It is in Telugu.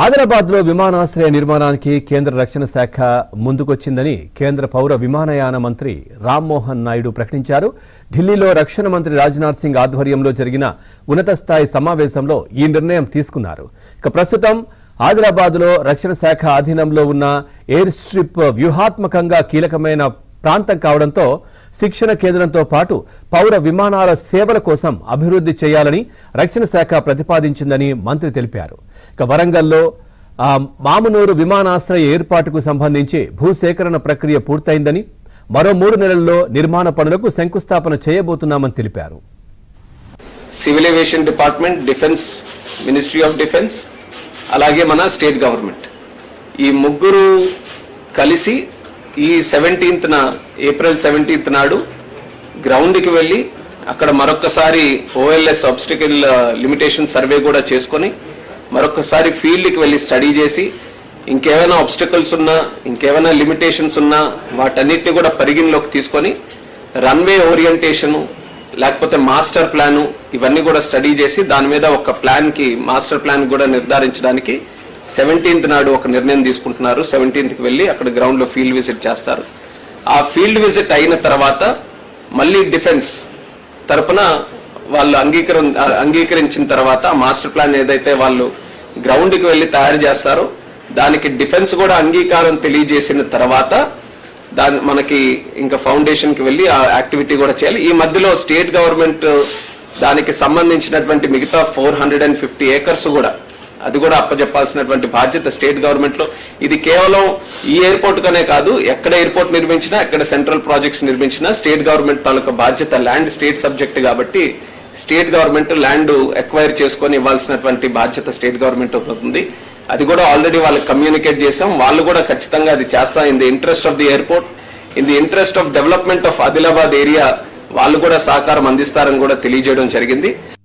ఆదిలాబాద్లో విమానాశ్రయ నిర్మాణానికి కేంద్ర రక్షణ శాఖ ముందుకొచ్చిందని కేంద్ర పౌర విమానయాన మంత్రి రామ్మోహన్ నాయుడు ప్రకటించారు. ఢిల్లీలో రక్షణ మంత్రి రాజ్నాథ్ సింగ్ ఆధ్వర్యంలో జరిగిన ఉన్నత స్థాయి సమావేశంలో ఈ నిర్ణయం తీసుకున్నారు. ఇక ప్రస్తుతం ఆదిలాబాద్లో రక్షణ శాఖ అధీనంలో ఉన్న ఎయిర్ స్ట్రిప్ వ్యూహాత్మకంగా కీలకమైన ప్రాంతం కావడంతో శిక్షణ కేంద్రంతో పాటు పౌర విమానాల సేవల కోసం అభివృద్ధి చేయాలని రక్షణ శాఖ ప్రతిపాదించిందని మంత్రి తెలిపారు. ఇక వరంగల్లో మామునూరు విమానాశ్రయ ఏర్పాటుకు సంబంధించి భూసేకరణ ప్రక్రియ పూర్తయిందని, మరో 3 నెలల్లో నిర్మాణ పనులకు శంకుస్థాపన చేయబోతున్నామని తెలిపారు. Civil aviation department, defence, ministry of defence, అలాగే మన స్టేట్ గవర్నమెంట్ ఈ ముగ్గురు కలిసి ఈ ఏప్రిల్ 17th నాడు గ్రౌండ్కి వెళ్ళి అక్కడ మరొకసారి ఓఎల్ఎస్ ఆబ్స్టికల్ లిమిటేషన్ సర్వే కూడా చేసుకొని మరొకసారి ఫీల్డ్కి వెళ్ళి స్టడీ చేసి ఇంకేమైనా ఆబ్స్టికల్స్ ఉన్నా, ఇంకేమైనా లిమిటేషన్స్ ఉన్నా వాటన్నిటిని కూడా పరిగణలోకి తీసుకొని రన్వే ఓరియంటేషను లేకపోతే మాస్టర్ ప్లాను ఇవన్నీ కూడా స్టడీ చేసి దాని మీద ఒక ప్లాన్కి మాస్టర్ ప్లాన్ కూడా నిర్ధారించడానికి 17th నాడు ఒక నిర్ణయం తీసుకుంటున్నారు. 17th వెళ్ళి అక్కడ గ్రౌండ్లో ఫీల్డ్ విజిట్ చేస్తారు. ఆ ఫీల్డ్ విజిట్ అయిన తర్వాత మళ్ళీ డిఫెన్స్ తరపున వాళ్ళు అంగీకరించిన తర్వాత మాస్టర్ ప్లాన్ ఏదైతే వాళ్ళు గ్రౌండ్కి వెళ్ళి తయారు చేస్తారో దానికి డిఫెన్స్ కూడా అంగీకారం తెలియజేసిన తర్వాత మనకి ఇంకా ఫౌండేషన్కి వెళ్ళి ఆ యాక్టివిటీ కూడా చేయాలి. ఈ మధ్యలో స్టేట్ గవర్నమెంట్ దానికి సంబంధించినటువంటి మిగతా 450 acres కూడా అది కూడా అప్పచెప్పాల్సినటువంటి బాధ్యత స్టేట్ గవర్నమెంట్ లో. ఇది కేవలం ఈ ఎయిర్పోర్ట్ కనే కాదు, ఎక్కడ ఎయిర్పోర్ట్ నిర్మించినా, ఎక్కడ సెంట్రల్ ప్రాజెక్ట్స్ నిర్మించినా స్టేట్ గవర్నమెంట్ తాలూకా బాధ్యత. ల్యాండ్ స్టేట్ సబ్జెక్ట్ కాబట్టి స్టేట్ గవర్నమెంట్ ల్యాండ్ ఎక్వైర్ చేసుకొని ఇవ్వాల్సినటువంటి బాధ్యత స్టేట్ గవర్నమెంట్ అవుతుంది. అది కూడా ఆల్రెడీ వాళ్ళకి కమ్యూనికేట్ చేసాం. వాళ్ళు కూడా ఖచ్చితంగా అది చేస్తా. In the interest of the airport, in the interest of development of Adilabad area వాళ్ళు కూడా సహకారం అందిస్తారని కూడా తెలియజేయడం జరిగింది.